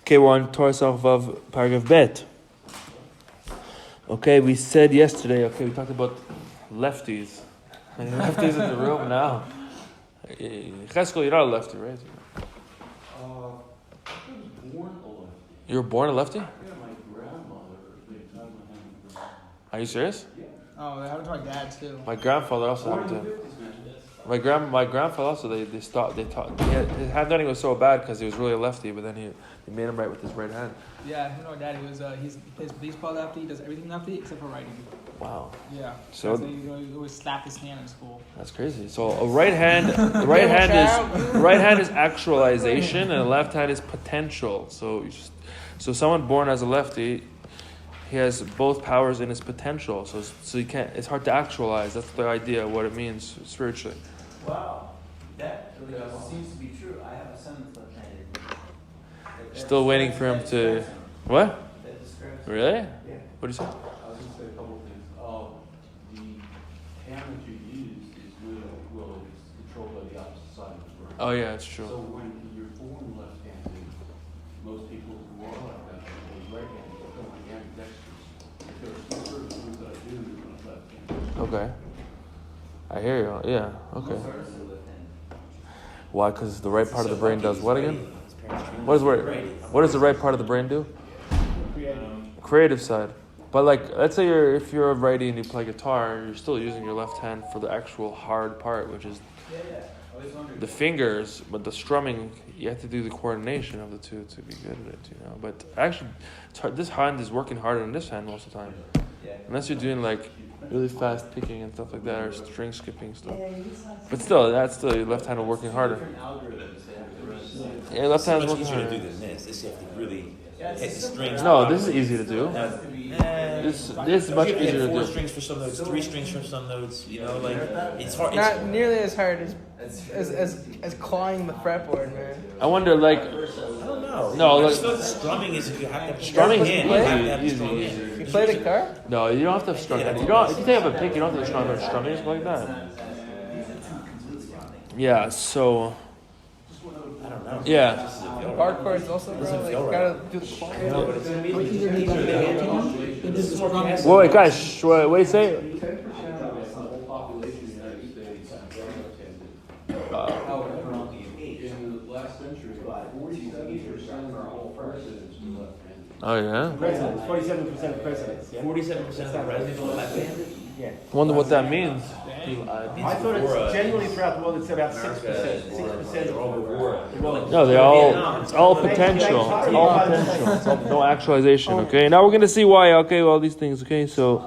Okay, we're on Torah Vav paragraph Bet. Okay, we said yesterday, we talked about lefties. Lefties in the room now. Cheskel, you're not a lefty, right? I was born a lefty. You were born a lefty? Yeah, my grandmother, they tied my hand. Are you serious? Yeah. Oh, that happened to my dad too. My grandfather also Born happened in to the him. 50s, man. My grandfather also, they taught, his handwriting was so bad because he was really a lefty, but then they made him write with his right hand. Yeah, you know, my dad, he's baseball lefty, he does everything lefty except for writing. Wow. Yeah. So he always slapped his hand in school. That's crazy. So a right hand is actualization, and a left hand is potential. So someone born as a lefty, he has both powers in his potential. So you can't. It's hard to actualize. That's the idea of what it means spiritually. Wow, that seems to be true. I have a son that's left-handed. Still waiting for him to. What? That describes. Really? Yeah. What do you say? I was going to say a couple of things. The hand that you use is controlled by the opposite side of the brain. Oh yeah, it's true. So when you're born left-handed, most people who are like that are right-handed, but they're ambidextrous. There are certain things that I do when I'm left-handed. Okay. I hear you. Yeah. Okay. Why? Because the right part of the brain does what again? What does the right part of the brain do? Creative side. But let's say if you're a righty and you play guitar, you're still using your left hand for the actual hard part, which is the fingers. But the strumming, you have to do the coordination of the two to be good at it, But actually, it's hard. This hand is working harder than this hand most of the time, unless you're doing really fast picking and stuff like that, or string skipping stuff. But still, your left hand is working harder. Yeah, left hand is working harder. It's much easier to do than this. This you have to really hit the strings. No, this is easy to do. This is much you easier to hit 4 do. strings for some notes, 3 strings for some notes. It's hard. Not nearly as hard as clawing the fretboard, man. I wonder, I don't know. No, I feel strumming is you have to have strumming is hand. You have to have easy. strong hand. You play the guitar? No, you don't have to have strung hand. If you take up a pick, you don't have to strung hand. Strumming is like that. Yeah. So. I don't know. Yeah. Bar chords also, bro. You gotta do the claw. Wait, guys. What do you say? 10% of the population in the United States is left-handed. In the last century, 47% of our whole presidents were left-handed. Oh yeah. Presidents, 47% of presidents. Yeah. 47% of the presidents are left-handed. Yeah. I wonder what that means. I thought it's generally throughout the world it's about 6%. 6%. No, it's all potential. It's all potential. It's all, no actualization. Okay. Now we're gonna see why. Okay, all these things. Okay, so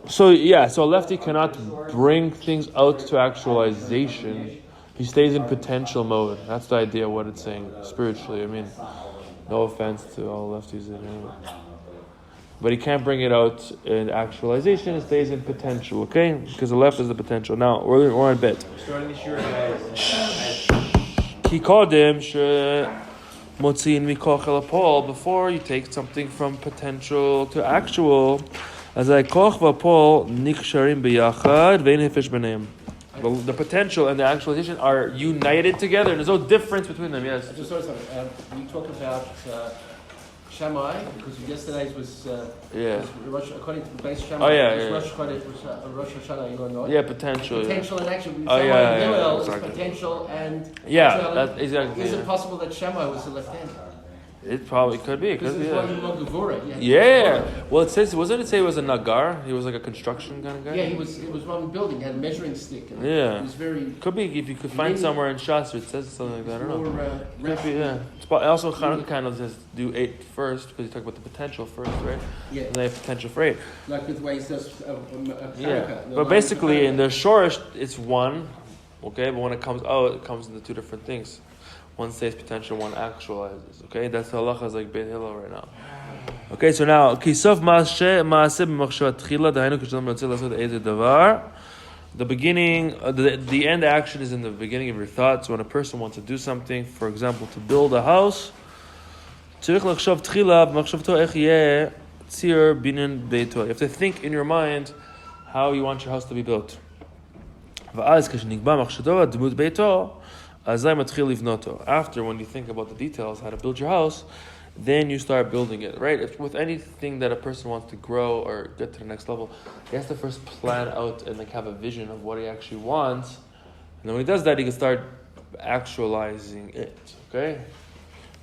a lefty cannot bring things out to actualization. He stays in potential mode. That's the idea of what it's saying spiritually. I mean, no offense to all lefties in here. But he can't bring it out in actualization. It stays in potential, okay? Because the left is the potential. Now, we're on bet. Starting this year, guys. Ki kodem motziin mikoch el hapol. Before you take something from potential to actual, as I koch v'apol niksharim biyachad ve'in hefish b'neim. The potential and the actualization are united together. There's no difference between them. Yes. I just saw something. We talk about Shammai, because yesterday's was Rosh, according to the base Shammai. Rosh Hashanah, Yeah, potential. Potential and action. Exactly. Potential and that's exactly. Is it possible that Shammai was a left-hander? It probably could be. It could be. Well, it says, wasn't it say it was a nagar? He was like a construction kind of guy. Yeah, he was running building. He had a measuring stick. And He was very. Could be if you could find somewhere in Shas it says something like that. I don't know. Could be, yeah. Also, Chanukah kind of says do 8 first because you talk about the potential first, right? Yeah. And they have potential for 8. Like with the way he says But basically, in the Shorish, it's 1. Okay, but when it comes out, it comes into 2 different things. One stays potential, one actualizes. Okay, that's the halacha is like Beit Hillel right now. Okay, so now kisof maaseh b'machshava tchila dahainu k'shalom rotzeh lasot eize davar. The beginning, the end action is in the beginning of your thoughts. When a person wants to do something, for example, to build a house, tzarich lachshav tchila b'machshavto ech yeh tzir binyan beito. You have to think in your mind how you want your house to be built. Va'az kashnigba machshavto admut beito. After, when you think about the details, how to build your house, then you start building it, right? If with anything that a person wants to grow or get to the next level, he has to first plan out and like have a vision of what he actually wants. And then when he does that, he can start actualizing it, okay?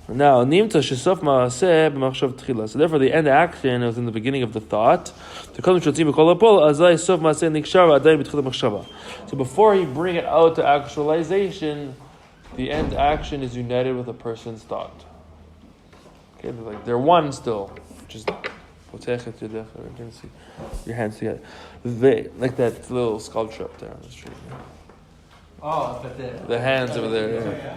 Now, nimta shesof ma'aseh b'machshav tchila. So therefore, the end action is in the beginning of the thought. So before you bring it out to actualization, the end action is united with a person's thought. Okay, they're one still. Just your hands together. Like that little sculpture up there on the street. Oh, but the hands over there. Yeah.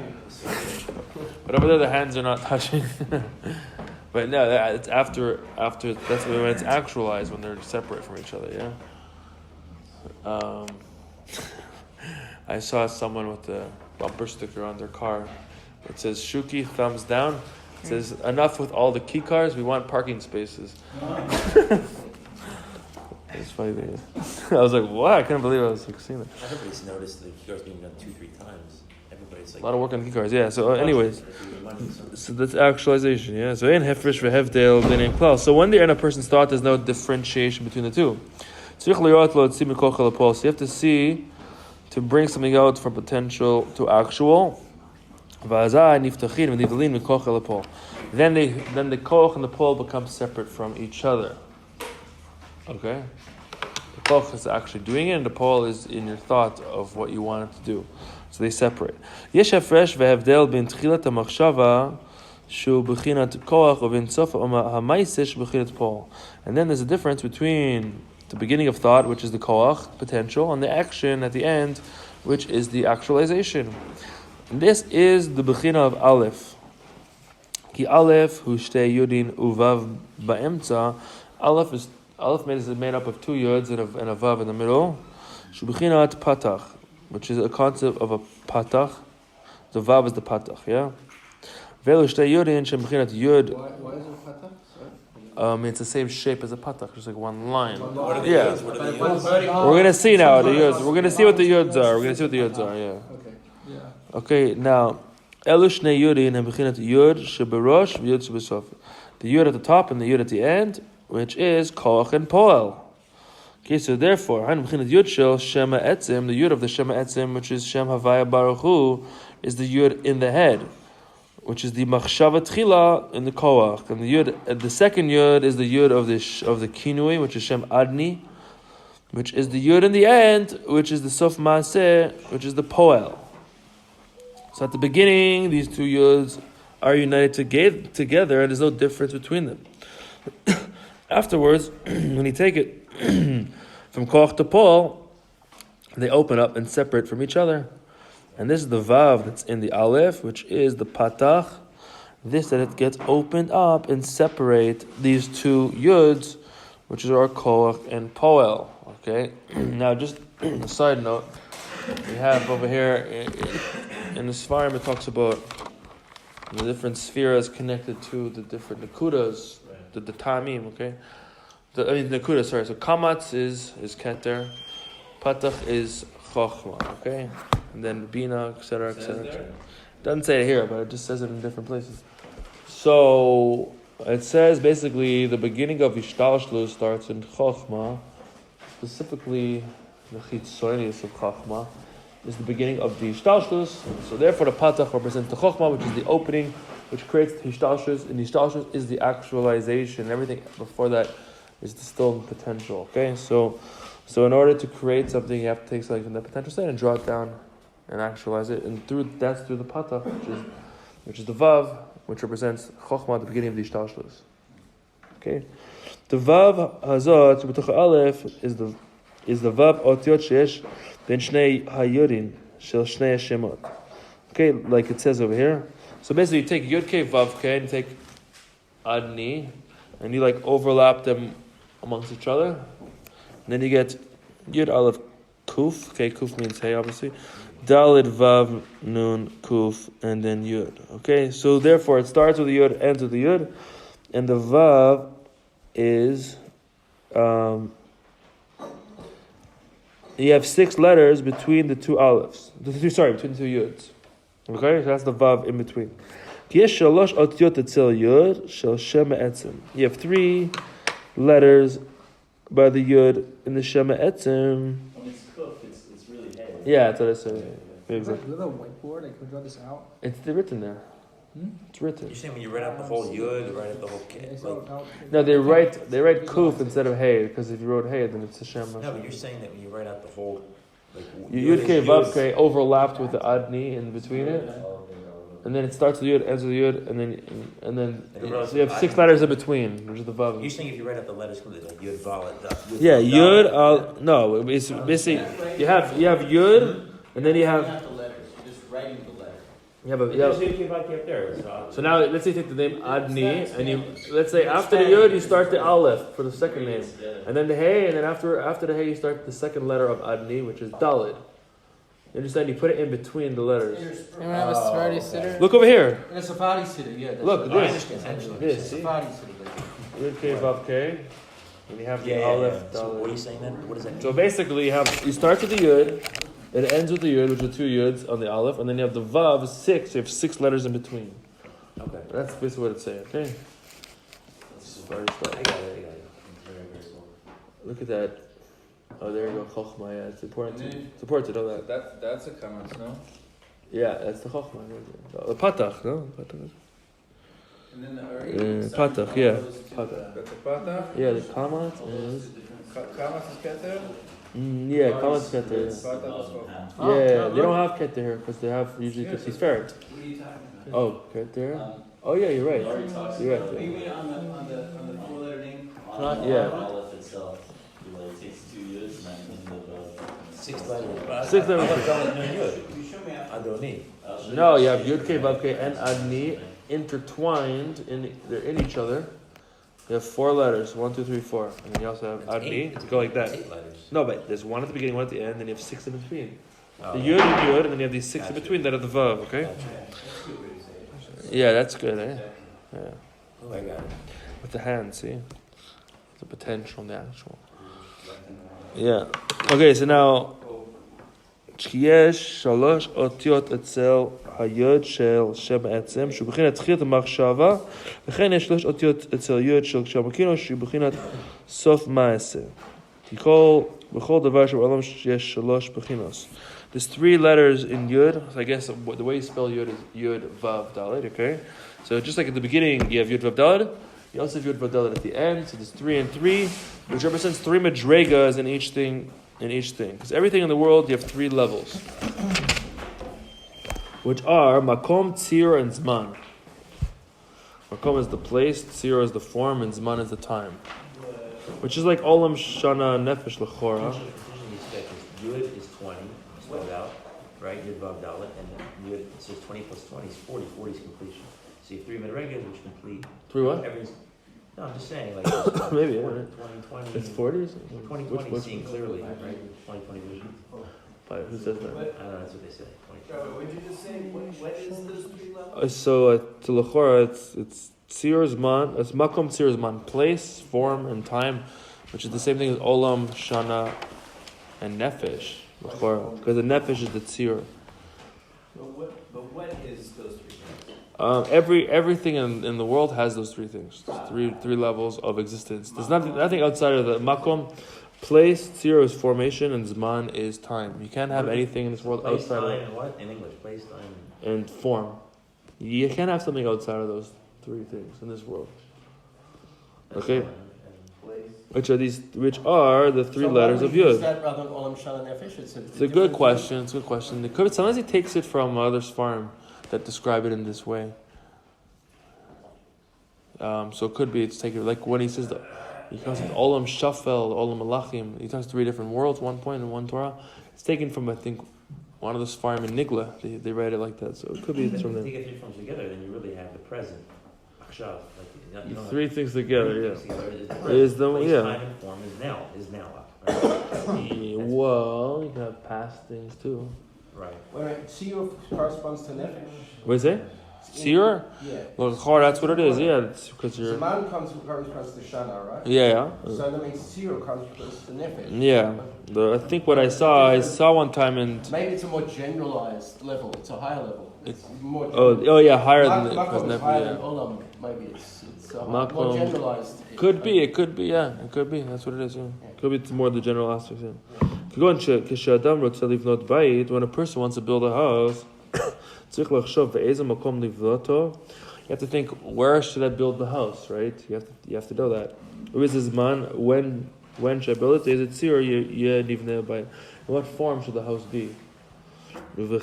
But over there, the hands are not touching. But no, it's after. That's when it's actualized, when they're separate from each other. Yeah. I saw someone with a bumper sticker on their car. It says "Shuki, thumbs down." It says, "Enough with all the key cars. We want parking spaces." It's funny. I was like, "Wow!" I couldn't believe I was like seeing it. Everybody's noticed the key cards being done 2-3 times. Everybody's like a lot of work on key cards. Yeah. So, anyways, so that's actualization. Yeah. So in hefresh v'hevdel b'nei klal. So when they're in a person's thought, there's no differentiation between the two. So you have to see to bring something out from potential to actual. Then the koch and the pole become separate from each other. Okay? The koch is actually doing it, and the pole is in your thought of what you want it to do. So they separate. And then there's a difference between the beginning of thought, which is the koach, potential, and the action at the end, which is the actualization. And this is the bechina of Aleph. Ki Aleph hu shtei yudin uvav ba'emtza. Aleph is made up of 2 yuds and a vav in the middle. Shu bechinat patach, which is a concept of a patach. The vav is the patach, yeah. Velu shtei yudin shem bechinat yud. Why is it patach? It's the same shape as a patach, just like one line. What are the Yeah. yuds? What are the yuds? We're gonna see now the yuds. We're gonna see what the yuds are. Yeah. Okay, now, Elu Shnei Yudin and Bechinat Yud Sheberosh Yud Shebesof. The Yud at the top and the Yud at the end, which is Koach and Poel. Okay, so therefore, Bechinat Yud Shel Shema Etzim, the Yud of the Shema Etzim, which is Shem Havaya Baruch Hu, is the Yud in the head, which is the Machshava Tchila in the Koach. And the Yud, the second Yud is the Yud of the Kinui, which is Shem Adni, which is the Yud in the end, which is the Sof Maaseh, which is the Poel. So at the beginning, these 2 yuds are united together, and there's no difference between them. Afterwards, when you take it from koach to pol, they open up and separate from each other. And this is the vav that's in the aleph, which is the patach. This that it gets opened up and separate these 2 yuds, which is our koach and poel. Okay. Now, just a side note, we have over here. In the Sfarim, it talks about the different spheres connected to the different nakudas, the tamim, okay? The nakudas, sorry. So kamatz is keter, patach is chochma, okay? And then bina, etc., etc. Doesn't say it here, but it just says it in different places. So it says basically the beginning of Ishtalshlu starts in chochma, specifically the chitzonius of chochma is the beginning of the Hishtalshlus. So therefore the Patach represents the Chokhmah, which is the opening, which creates the Hishtalshlus, and the Hishtalshlus is the actualization. Everything before that is still potential. Okay, so in order to create something, you have to take something from the potential state and draw it down and actualize it. And that's through the Patach, which is the Vav, which represents Chokhmah, the beginning of the Hishtalshlus. Okay, the Vav Hazot, B'toch Aleph, is the Vav Otiot Sheesh Ben Shnei Hayurin Shel Shnei Hashemot. Okay, like it says over here. So basically, you take Yud K Vav K and you take Adni, and you like overlap them amongst each other. And then you get Yud Aleph Kuf. Okay, Kuf means hey, obviously. Dalid Vav Nun Kuf, and then Yud. Okay, so therefore it starts with the Yud, ends with the Yud, and the Vav is. You have 6 letters between the 2 aleph. Between the 2 yuds. Okay, so that's the vav in between. Yesh shalosh otiyot etzel yud shel shem etzem. You have 3 letters by the yud in the shem etzem. When it's cooked, it's really heavy. Yeah, that's what I said. Exactly. Is that a whiteboard? I can draw this out. It's written there. It's written. You're saying when you write out the whole yud, you write out the whole k. No, they write kuf instead of hey, because if you wrote hey, then it's a shem. No, but you're saying that when you write out the whole, like Yud K Vav K overlapped with the adni in between it, and then it starts with yud, ends with yud, and then so you have 6 letters in between, which is the vav. You're saying if you write out the letters completely, like yud vav. Yeah, yud. No, it's basically you have yud, and then you have. Not the letters, you're just writing the letter. Yeah, but There's yud vav up there. so now let's say you take the name adni, and you let's say after the yud you start the aleph for the second name, and then the hey, and then after the hey you start the second letter of adni, which is dalid. You understand? You put it in between the letters. And we have a Sephardi sitter. Look over here. In a Sephardi city, yeah. Look, I this. understand actually. This, see? Sephardi city. Yud K Vav K, and you have the Yeah. aleph. So Daled. what are you saying then? What does that mean? So basically, you start with the yud, it ends with the yud, which are 2 yuds on the aleph, and then you have the vav 6. You have 6 letters in between. Okay. That's basically what it's saying. Okay. I got it. Very, very slow. Look at that. Oh, there you go. Chochma. Yeah, it's important. It's important to know that. That's a comment, no? Yeah, that's the chochma. The patach, no? Patach. And then the Patach, yeah. Patach. That's a patach. Yeah, the kamat is. Kamat is keter. Yeah, kamat is keter. Patach is chochma. Yeah, they don't have keter here because they have usually tiferet. What are you talking about? Oh, keter. Oh yeah, you're right. You're right. You mean on the 4-letter name? Yeah. Aleph itself, it takes 2 years and then the 6 letters. 6 letters. You show me after. Adoni. No, you have Yud K Vav K and Adni intertwined they're in each other. You have 4 letters, 1, 2, 3, 4, and then you also have Adni. It's go like that. 8 letters. No, but there's 1 at the beginning, 1 at the end, then you have 6 in between. Oh. The Yud and Yud, and then you have these 6 in between that are the Vav. Okay. Yeah, that's good, eh? Yeah. Oh, I got it. With the hand, see, the potential and the actual. Yeah. Okay, so now. יש 3 אותיות אצל היוד של שם העצם, שהוא בחינת תחילת המחשבה, וכן יש 3 אותיות אצל יוד של שם הקינו, שהוא בחינת סוף מעשה. כי בכל דבר שבעולם יש 3 בחינות. There's 3 letters in yud, so I guess the way you spell yud is yud, vav, dalet, okay? So just like at the beginning you have yud, vav, dalet, you also have yud, vav, dalet at the end, so there's 3 and 3, which represents 3 madregas in each thing. Because everything in the world, you have 3 levels, which are makom, tzir, and zman. Makom is the place, tzir is the form, and zman is the time. Which is like olam, shana, nefesh, lechora. Yud is 20, spelled out, right? Yud vav dalet, and yud says 20 plus 20 is 40. 40 is completion. So you have 3 madregas, which complete. 3 what? No, I'm just saying, like Maybe, yeah. 2020. It's 40 or 2020 seeing clearly, right? 2020 vision. Who says that? I don't know, that's what they say. 2020. What did you just say? What is those 3 levels? So to lechora, it's tzir, zman, it's makom, tzir, zman, place, form, and time, which is the same thing as olam, shana, and nefesh, lechora, because the nefesh is the tzir. But what is those 3 things? Everything in the world has those 3 things. Three levels of existence. There's nothing outside of the makom. Place, tzir is formation, and zman is time. You can't have anything in this world Place, outside time, of and what? In English, place, time. and form. You can't have something outside of those 3 things in this world. Okay, which are the 3 letters of Is yud? that rather than olam shana nefesh? It's a good question. It's a good question. Sometimes he takes it from other farm that describe it in this way. So it could be it's taken like when he says that he comes with Olam Shafel, Olam Malachim. He talks 3 different worlds, 1 point in 1 Torah. It's taken from I think one of those farm in Nigla. They write it like that. So it could be it's from If you there. get 3 forms together, then you really have the present. Akshav, like you don't 3 things together, yeah. Is the place, yeah. time, and form is now. Right? Well, you can have past things too. Right. Wait, tzir corresponds to nefesh. What is it? Seer? Yeah. Well, that's what it is. Yeah, it's because you're. Zman corresponds to shana, right? Yeah. So that means tzir corresponds to nefesh. Yeah. I think what I saw one time in. Maybe it's a more generalized level. It's a higher level. It's more. Oh yeah, higher than it. Makom is higher than Yeah. Olam. Maybe it's Makom more generalized. Could be. It could be. Yeah, it could be. That's what it is. Yeah. Could be. It's more the general aspects. Yeah. When a person wants to build a house, you have to think, where should I build the house? Right? You have to know that. When should I build it? Is it tzir or nivneh? In what form should the house be? So to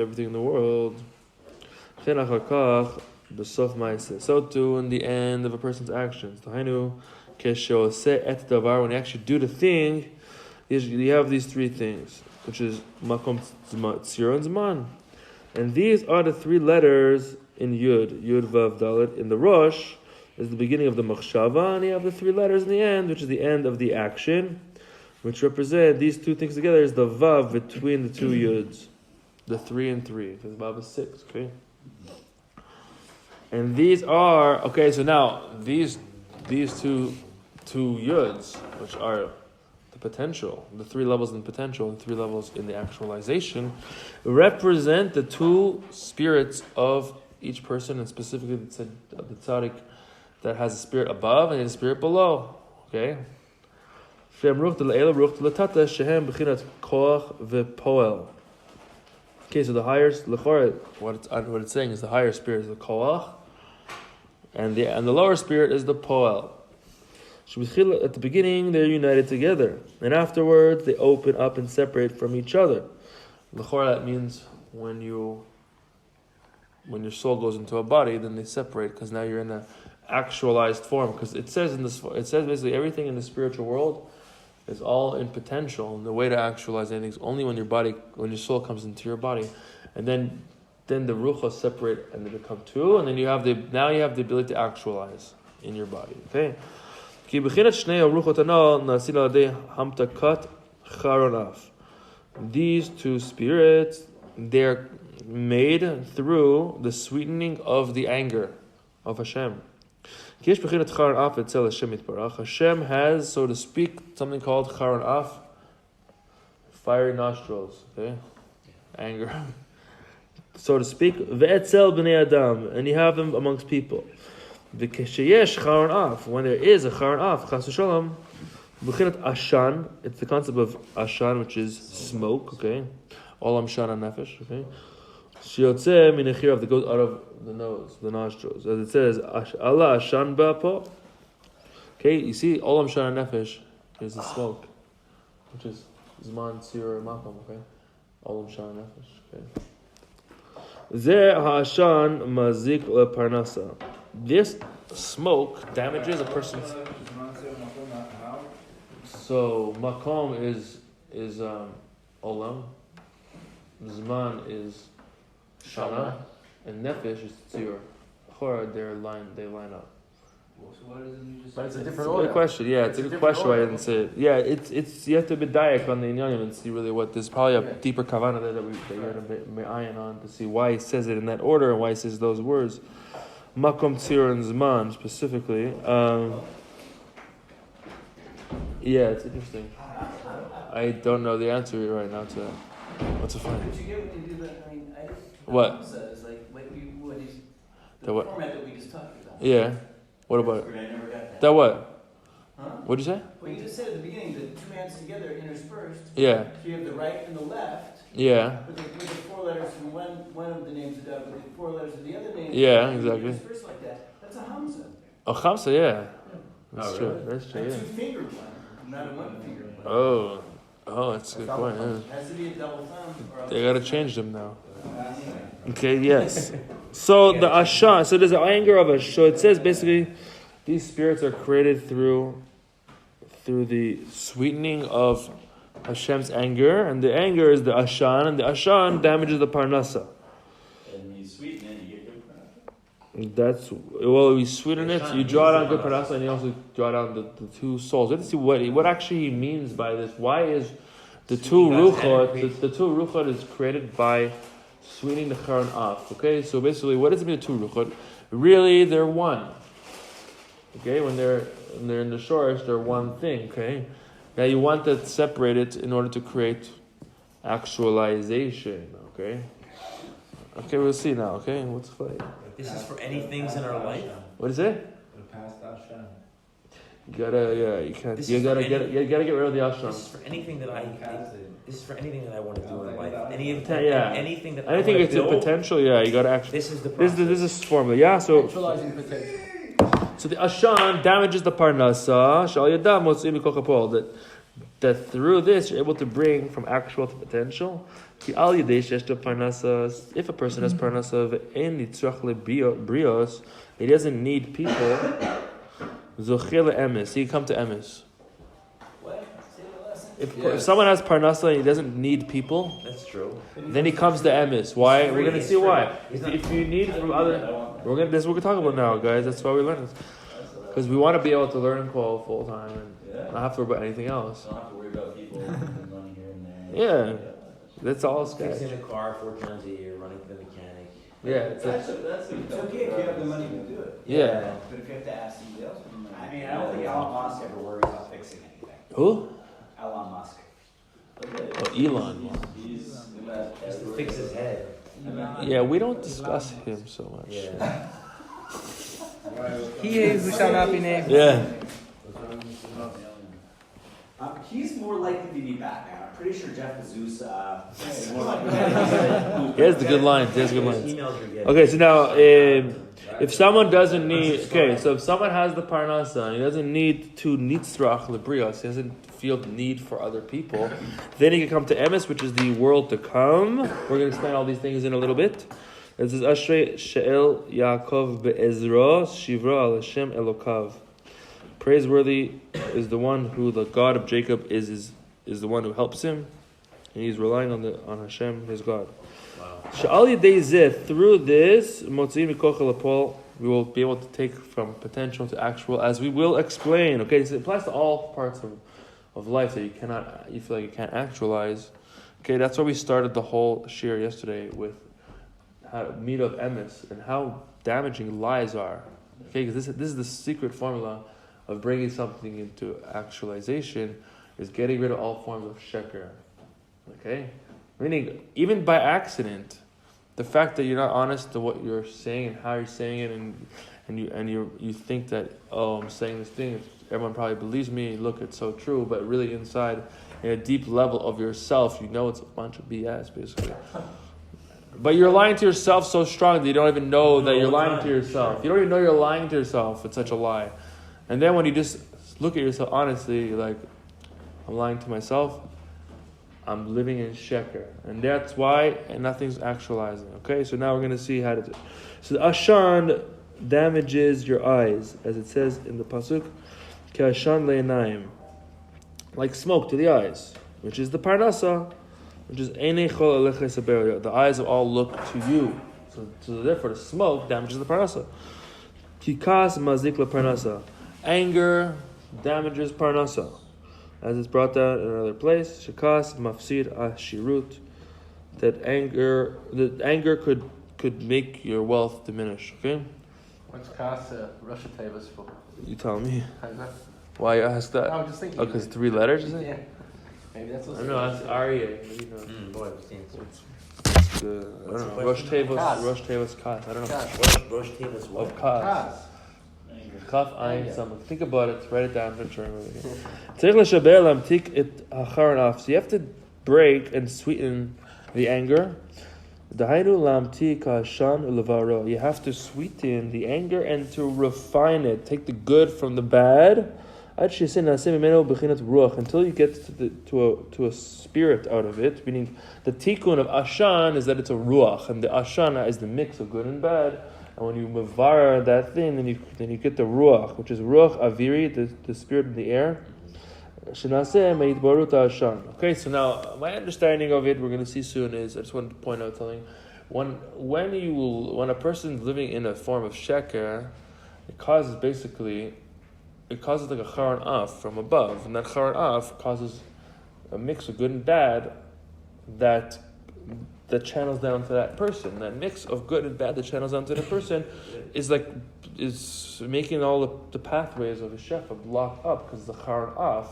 everything in the world. So too in the end of a person's actions. When you actually do the thing, you have these three things, which is makom, tzir, and zman. And these are the three letters in Yud Vav Dalet. In the Rosh is the beginning of the machshava, and you have the three letters in the end, which is the end of the action, which represent these two things together is the Vav between the two Yuds. The 3 and 3. The Vav is 6, okay? And these are, okay, so now, these two Yuds, which are the potential, the 3 levels in potential and 3 levels in the actualization, represent the 2 spirits of each person, and specifically the tzaddik that has a spirit above and a spirit below, okay? Okay, so the higher, what it's saying is the higher spirit is the koach, and the lower spirit is the poel. At the beginning, they're united together, and afterwards they open up and separate from each other. That means when your soul goes into a body, then they separate because now you're in an actualized form. Because it says basically everything in the spiritual world is all in potential, and the way to actualize anything is only when your soul comes into your body, and then the ruchos separate and they become 2, and then you have the ability to actualize in your body. Okay. These 2 spirits, they're made through the sweetening of the anger of Hashem. Hashem has, so to speak, something called charon af, fiery nostrils, okay? Anger, so to speak. Ve'etzel b'nei adam, and you have them amongst people. V'kesheyesh charon af, when there is a charon af, chas v'shalom, b'chinat ashan, it's the concept of ashan, which is smoke, okay? Olam shana nefesh, okay? Shiotze minechirav, that goes out of the nose, the nostrils. As it says, Allah ashan ba'po. Okay, you see, olam shana nefesh is the smoke, which is zman tzir makom, okay? Olam shana nefesh, okay? Zeh ha'ashan mazik leparnasa. This smoke damages a person's. So makom is olam, zman is shana, and nefesh is tzir. Chora, they line up. So why doesn't you just? But it's a different It's a order. good question. Yeah, it's a good question. Why I didn't say it. Yeah, it's you have to be dayak on the inyanim and see really what there's probably a deeper kavana there that you're gonna be me'ayin on to see why he says it in that order and why he says those words. Makom tzir and zman specifically. Yeah, it's interesting. I don't know the answer right now to that. What's a fun? But you get when you do that. I mean, What? It's like what is the what? format that we just talked about. Yeah. What about it? I never got that. That what? Huh? What'd you say? Well, you just said at the beginning the 2 hands together interspersed. Yeah. So you have the right and the left. Yeah. With the 4 letters from one of the names of God, with the 4 letters of the other name. Yeah, exactly. Interspersed like that. That's a hamza. Oh, chamsa, yeah. That's true. Really? That's true. A Yeah. 2-fingered one, not a 1-fingered one. Oh, that's a good point. Yeah. It has to be a double thumb. Or else They gotta change them now. Okay, yes. So the ashan, so there's an anger of Hashem. So it says basically, these spirits are created through the sweetening of Hashem's anger, and the anger is the ashan, and the ashan damages the parnasa. And when you sweeten it, you get good parnasa. We sweeten it. You draw down good parnasa, and you also draw down the 2 souls. Let's see what actually he means by this. Why is the 2 ruchot? The 2 ruchot is created by sweetening the charon af. Okay, so basically, what does it mean the 2 ruchot? Really, they're one. Okay, when they're in the shorish, they're one thing. Okay, now you want to separate it in order to create actualization. Okay, Okay, we'll see now. Okay, what's funny? This is for any things in our life. What is it? You gotta, you can't. This You is gotta for get. You gotta get rid of the This ashram. is for anything that I. This is for anything that I want to do in life. Anything that Anything I it's a build, potential. Yeah, you gotta actually. This is the process. This is formula. Yeah, so. Actualizing potential. So the ashan damages the parnasa. Shal yadam motzim mikol kapol. That through this you're able to bring from actual to potential. Ki al yadei shesh to parnasa. If a person has parnasa ve'en nitzrach lebrios, he doesn't need people. Zochir le'emes. He can come to emes. What? Say the lesson. If someone has parnasa and he doesn't need people, That's true. then he comes to emes. Why? We're gonna It's see free. why. It's If you need from other, this is what we're talking about now, guys. That's why we learn this, because we want to be able to learn Kollel full time and not have to worry about anything else. Don't have to worry about people and money here and Yeah, there. that's all sketch. Fixing the car 4 times a year, running to the mechanic. Yeah, It's okay if you have the money to do it. yeah. But if you have to ask somebody else for money. I mean, I don't think Elon Musk ever worries about fixing anything. Who? Elon Musk. Oh, Elon. He's Just to fix his head. Yeah, we don't discuss him so much. Yeah. He who shall not be named. Yeah. He's more likely to be Batman. I'm pretty sure Jeff Bezos is more likely Here's the good line. Here's the good Those line. emails you're getting. Okay, so now, if someone doesn't need, so if someone has the parnasa and he doesn't need to nitzrach lebrios, he doesn't feel the need for other people, then he can come to emes, which is the world to come. We're going to explain all these things in a little bit. It says, Ashrei she'el Yaakov be'ezro shivra al Hashem elokav. Praiseworthy is the one who the God of Jacob is the one who helps him, and he's relying on Hashem, his God. Sha'al yedei zeh, through this, motziim mikol chalapol, we will be able to take from potential to actual, as we will explain. Okay, so it applies to all parts of life that you feel like you can't actualize. Okay, that's why we started the whole shir yesterday with how meet of emes and how damaging lies are. Okay, because this is the secret formula of bringing something into actualization, is getting rid of all forms of sheker. Okay? Meaning, even by accident, the fact that you're not honest to what you're saying and how you're saying it, and you think that, oh, I'm saying this thing, everyone probably believes me, look, it's so true, but really inside, in a deep level of yourself, you know it's a bunch of BS, basically. But you're lying to yourself so strong that you don't even know that you're lying to yourself. You don't even know you're lying to yourself. It's such a lie. And then when you just look at yourself honestly, you're like, I'm lying to myself. I'm living in sheker. And that's why nothing's actualizing. Okay, so now we're going to see how to do it. So the ashan damages your eyes, as it says in the pasuk, Ki ashan le'enayim, like smoke to the eyes, which is the parnasa, which is einei chol alecha saber. The eyes will all look to you. So therefore the smoke damages the parnasa. Ki kas mazik la parnasa. Anger damages parnasa, as it's brought down in another place. Shekas mafsid ashirut. That anger could make your wealth diminish. Okay. What's Casa Russia Tavis for? You tell me. How's that? Why you ask that? I was just thinking. Oh, because 3 letters, is it? Yeah. Maybe that's I also. don't know. That's Arya. You know. Boy, I've seen it. I don't know. Rosh Tevos Kas. I don't know. Rosh Tevos what? Of Kas. Cas. Kaf Ayin something. Think about it. Write it down for sure. Tzarich l'shaber lamtik et hacharon af. So you have to break and sweeten the anger. Dahainu lamtik ha'ashan u'levaro. You have to sweeten the anger and to refine it. Take the good from the bad. Until you get to a spirit out of it, meaning the tikkun of ashan is that it's a ruach, and the ashana is the mix of good and bad. And when you mavar that thing, then you get the ruach, which is ruach aviri, the spirit in the air. Okay, so now my understanding of it, we're going to see soon, is I just wanted to point out something. When a person's living in a form of sheker, it causes like a charan af from above, and that charan af causes a mix of good and bad that channels down to that person. That mix of good and bad that channels down to the person is making all the pathways of the shefa block up because the charan af,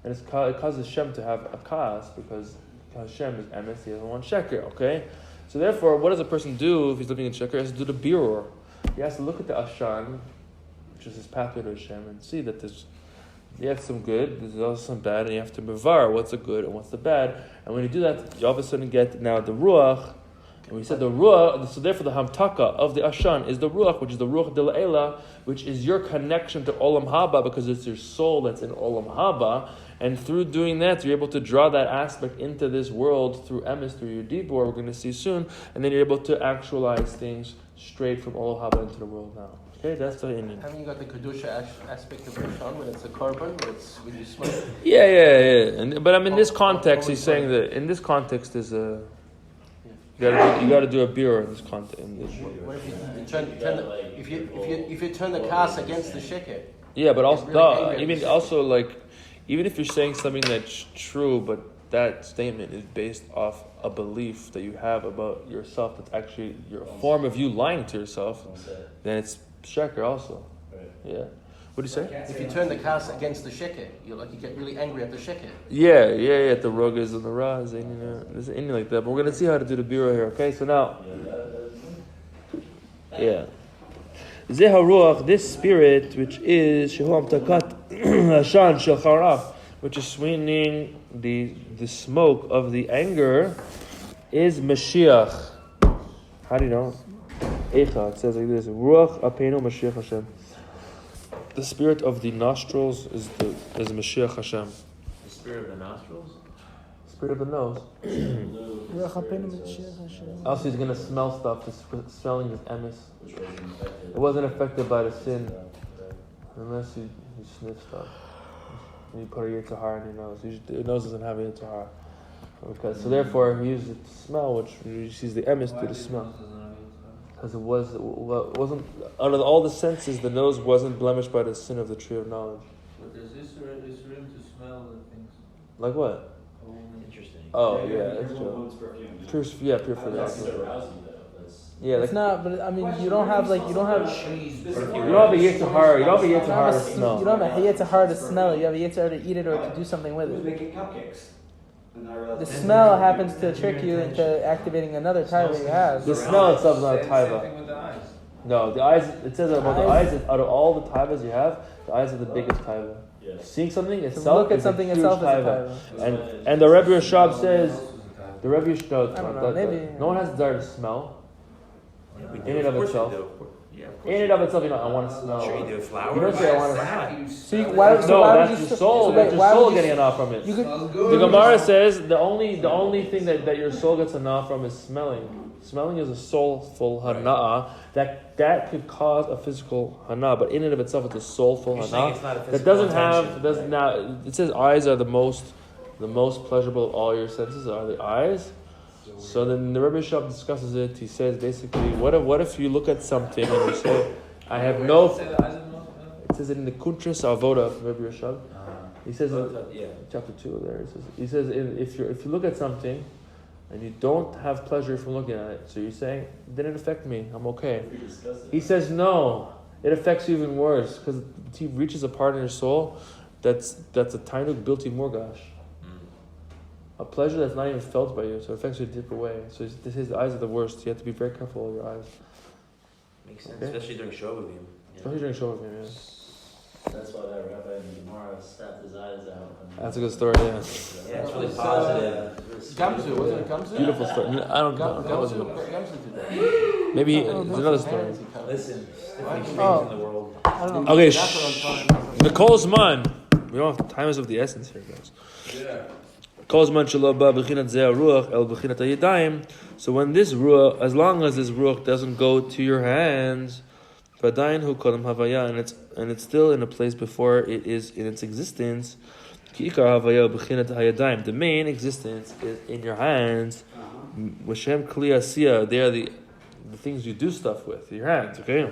and it causes Shem to have a kas because Hashem is emes, he doesn't want sheker. Okay, So therefore, what does a person do if he's living in Sheker? He has to do the birur. He has to look at the Ashan, which is his pathway to Hashem, and see that you have some good, there's also some bad, and you have to mevar what's the good and what's the bad. And when you do that, you all of a sudden get now the ruach. And we said the ruach, so therefore the hamtaka of the Ashan is the ruach, which is the ruach de la'ela, which is your connection to Olam Haba, because it's your soul that's in Olam Haba. And through doing that, you're able to draw that aspect into this world through emes, through your dibur, we're going to see soon. And then you're able to actualize things straight from Olam Haba into the world now. Okay, that's the Indian. Haven't you got the kedusha aspect of Rishon when it's a korban, when you smoke? Yeah. But I mean, in this context, he's saying that in this context is a you got to do a birur in this context. What if you turn the kas against the sheker? Yeah, but also really even if you're saying something that's true, but that statement is based off a belief that you have about yourself that's actually your form of you lying to yourself, then it's sheker also. Right. Yeah. What do you say? If you turn the kas against the sheker, you get really angry at the sheker. Yeah. At the rugas and the ras, there's anything like that. But we're gonna see how to do the birur here. Okay, so now, Zeh haruach, this spirit, which is shehu amtakat hashan shel charaf, which is sweetening the smoke of the anger, is Mashiach. How do you know? Eicha. It says like this: Ruach apenu Mashiach Hashem. The spirit of the nostrils is Mashiach Hashem. The spirit of the nostrils? Spirit of the nose. Also, he's going to smell stuff. Smelling his emes. It wasn't affected by the sin. Unless you sniff stuff. And you put a Yetzer Hara in your nose. Your nose doesn't have a Yetzer Hara. Okay, so therefore, he used it to smell, which he sees the emes to the smell. Because it wasn't out of all the senses, the nose wasn't blemished by the sin of the tree of knowledge. But there's this room to smell the things. Like what? Interesting. Oh yeah, that's true. Pure for that. Yeah, It's not, but I mean, you don't have a Yetzer Hara. You don't have a Yetzer Hara to smell. You don't have a Yetzer Hara to smell it. You have a Yetzer Hara to eat it or to do something with it. Making cupcakes. The smell happens to trick you into activating another taiva you have. The smell itself is not a taiva. Same thing with the eyes. No, the eyes. It says about the eyes. Out of all the taivas you have, the eyes are the biggest taiva. Seeing something itself. To look at is something a huge itself taiva. is a taiva. And the Rebbe Rashab says the Rebbe Rashab. I don't know, maybe. No one has desire to smell. In and of course itself. you do. Yeah, of course In and of itself, I want to smell. Sure you do. Flowers. You don't say I want to smell. That's your soul. That's your soul getting enough from it. The Gemara says the only thing that your soul gets enough from is smelling. Smelling is a soulful hana'ah that could cause a physical hana'ah, but in and of itself, it's a soulful hana'ah that doesn't have. It says eyes are the most pleasurable of all your senses are the eyes. So then the Rebbe Shab discusses it. He says basically, what if you look at something and you say, I have no. It says it in the Kuntras Avoda of Rebbe Shab. He says in chapter 2 there. He says if you look at something and you don't have pleasure from looking at it, so you're saying it didn't affect me, I'm okay. He says no, it affects you even worse because it reaches a part in your soul that's a tainug bilti morgash. A pleasure that's not even felt by you, so it affects you a deeper way. So his eyes are the worst. You have to be very careful of your eyes. Makes sense, especially during Shovavim. Especially during Shovavim, yeah. That's why that rabbi in the Gemara snapped his eyes out. That's a good story, yeah. Yeah, it's really positive. Gamzu, wasn't it Gamzu? Beautiful story. I don't know. Gamzu did that. Maybe it's another story. Listen, different extremes in the world. Okay, Nicole's man. We don't have time is of the essence here, guys. Yeah. So when this ruach, as long as this ruach doesn't go to your hands, and it's still in a place before it is in its existence, the main existence is in your hands. They are the things you do stuff with, your hands, okay?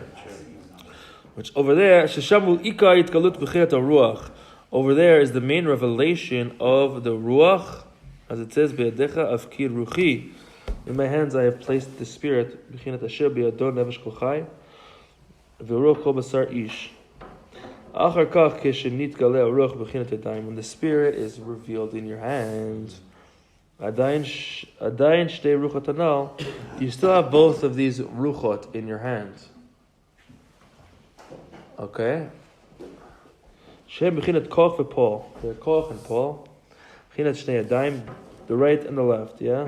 Which over there, over there is the main revelation of the Ruach, as it says, Be'adecha afkir ruchi. In my hands I have placed the Spirit, B'chinat asher bi'ado nefesh kol chai, v'ruach kol basar ish. Achar kach keshenit galeh ruach b'chinat yadayim. When the Spirit is revealed in your hands, Adayin shtei ruchot anal. You still have both of these ruchot in your hands. Okay. Shem b'chinat koch v'pol. They're koch and pol. B'chinat shnei adayin, the right and the left. Yeah.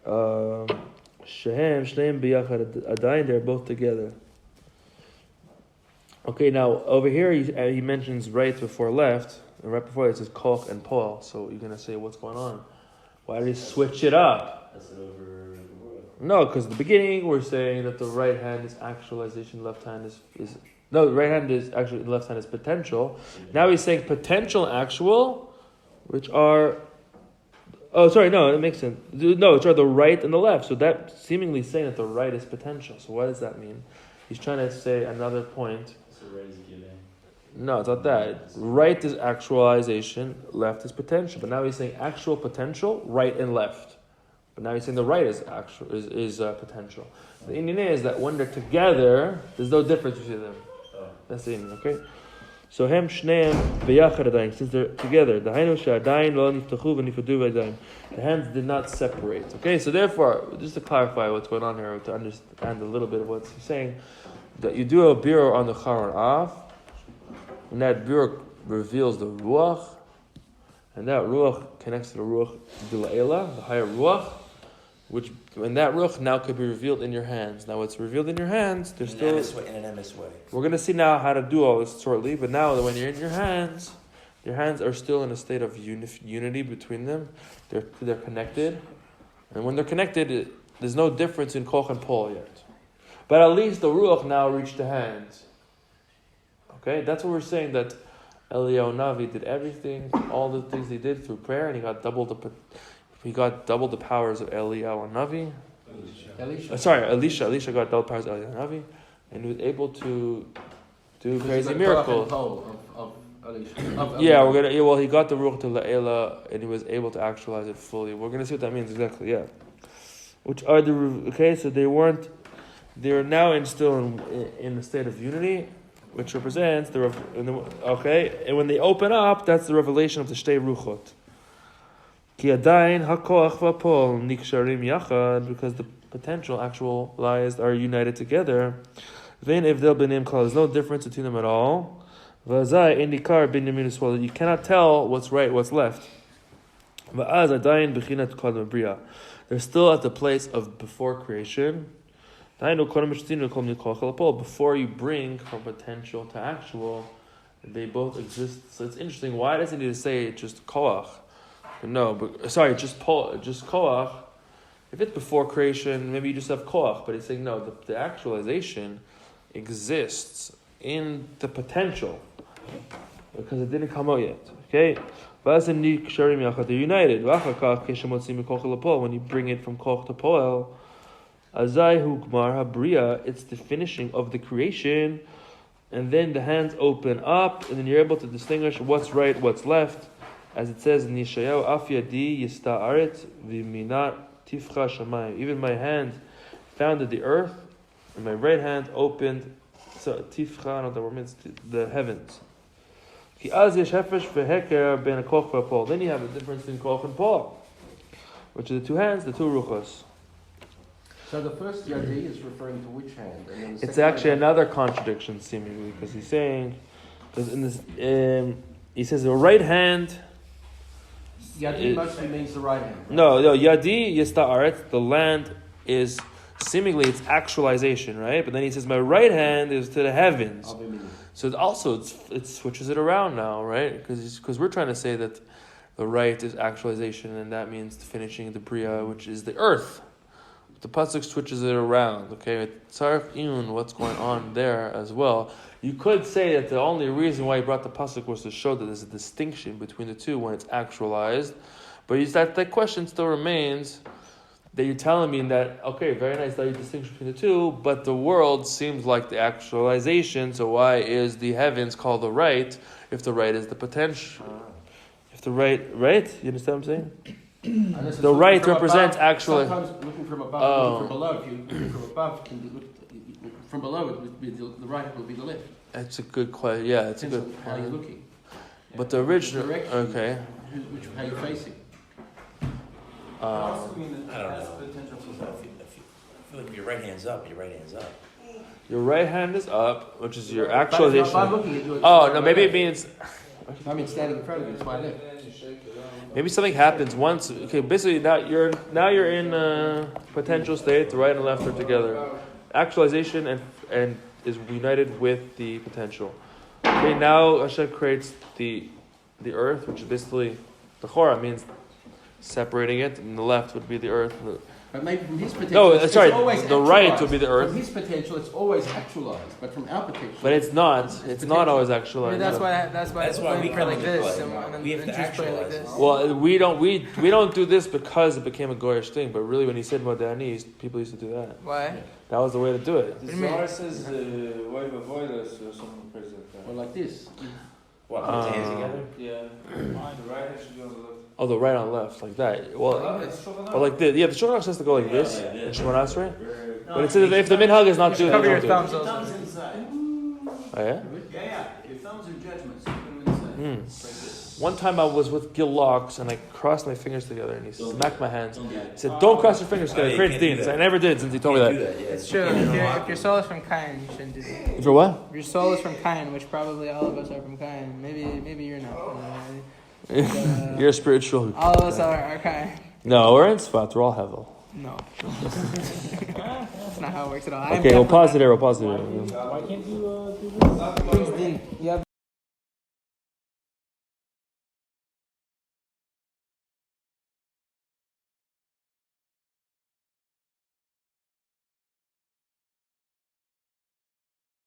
Shehem shneim b'yachad adayin. They're both together. Okay. Now over here he mentions right before left. And right before it says koch and pol. So you're gonna say, what's going on? Why did he switch it up? That's it over the world. No, because at the beginning we're saying that the right hand is actualization, left hand is no, the right hand is actually, the left hand is potential. Now he's saying potential and actual, which are it makes sense. No, it's the right and the left. So that seemingly saying that the right is potential. So what does that mean? He's trying to say another point. So right is given. No, it's not that. Right is actualization, left is potential. But now he's saying actual potential, right and left. But now he's saying the right is actual is potential. The Indian is that when they're together, there's no difference between them. That's the Indian, okay? So hem shneim beyachad adayin, since they're together, the hands did not separate. Okay, so therefore, just to clarify what's going on here, to understand a little bit of what he's saying, that you do a birur on the Moharan off. And that birur reveals the ruach, and that ruach connects to the ruach d'la'ela, the higher ruach, and that ruach now could be revealed in your hands. Now, what's revealed in your hands, there's still in an emes way. We're going to see now how to do all this shortly, but now when you're in your hands are still in a state of unity between them. They're connected, and when they're connected, there's no difference in koch and pol yet. But at least the ruach now reached the hands. Okay, that's what we're saying, that Eliyahu Navi did everything, all the things he did through prayer, and he got double the powers of Eliyahu Navi. Elisha. Elisha got double powers of Eliyahu Navi, and he was able to do crazy miracles. He got the ruach to La'ela, and he was able to actualize it fully. We're gonna see what that means exactly. Yeah, so they're now still in the state of unity, which represents and when they open up, that's the revelation of the shtei ruchot. Ki adayin hakoach v'pol niksharim yachad, because the potential actualized are united together. Vein evdel b'neim klal, there's no difference between them at all. V'azai indikar bin yamin uswal, you cannot tell what's right, what's left. V'az adayin b'chinat kodem bria, they're still at the place of before creation. Before you bring from potential to actual, they both exist. So it's interesting. Why doesn't he say just koach? No, just koach. If it's before creation, maybe you just have koach. But he's saying no. The actualization exists in the potential because it didn't come out yet. Okay, they're united. When you bring it from koach to poel. Azayhu Gmar Habriya, it's the finishing of the creation, and then the hands open up, and then you're able to distinguish what's right, what's left, as it says in Yeshayahu, Af yadi yista'aret v'minat tifcha shamayim. Even my hand founded the earth, and my right hand opened tifcha, I don't know what that word means, the heavens. Ki az yesh hefesh v'heker ben koch v'pol. Then you have a difference in koch and pol, which are the two hands, the two ruchos. So the first yadi is referring to which hand? And then it's actually another contradiction, seemingly, because he's saying, because in this, he says the right hand. Yadi mostly means the right hand. Right? No, yadi yista'aret, the land is seemingly its actualization, right? But then he says my right hand is to the heavens. So it switches it around now, right? Because we're trying to say that the right is actualization, and that means finishing the bria, which is the earth. The pasuk switches it around, okay? What's going on there as well? You could say that the only reason why he brought the pasuk was to show that there's a distinction between the two when it's actualized. But that question still remains, that you're telling me that, okay, very nice that you distinguish between the two, but the world seems like the actualization, so why is the heavens called the right if the right is the potential? If the right? You understand what I'm saying? The right represents actually. Sometimes looking from above, looking from below. If you looking from above, from below, it would be the right will be the left. That's a good question. Yeah, it's a good. How you're looking. But the original. Direction, okay. How you're facing. I don't know. I feel like if your right hand's up, your right hand's up. Your right hand is up, which is your But actualization. if I'm looking at you, Oh no, maybe it means I mean, standing in front of you, it's my left. maybe something happens once. Okay, basically now you're in potential state. The right and left are together. Actualization and is united with the potential. Okay, now Hashem creates the earth, which is basically the Chora means separating it, and the left would be the earth. But maybe from his potential, No, it's sorry, always the right actualized. would be the earth. From his potential, it's always actualized. But from our potential, But it's not. It's not always I actualized. mean, that's why we we put come like into this, play. and then We have to Jews put it like actualize this. it. Well, we don't do this because it became a goyish thing. But really, when he said Modani, people used to do that. Why? That was the way to do it. What do you mean? Zohar says, "Void or something crazy like that." or like this. What, put the hands together? Yeah, the right hand should be on the left. Oh, the right on left, like that. Well, or like this. Yeah, the Shulchan Aruch says to go like this. Yeah, In Shemon Esrei. No, But it says if the minhag is not doing it, Cover your don't do it. thumbs Your also. thumbs inside. Oh yeah. Yeah. Your thumbs are judgments. You put them inside. Hmm. Like this. One time I was with Gil Locks and I crossed my fingers together and he smacked my hands. Don't do He that. said, "Don't cross your fingers together. Oh, It you creates can't do deans." that. I never did since he told me Do that. that, yeah. It's true. If your soul is from Cain, you shouldn't do that. If you're what? If your soul is from Cain, which probably all of us are from Cain. Maybe you're not. You're a spiritual. All of us are Cain. No, we're in Tzfat. We're all Hevel. No. That's not how it works at all. Okay, we'll pause it there. We'll pause it there. Why can't you do this? You have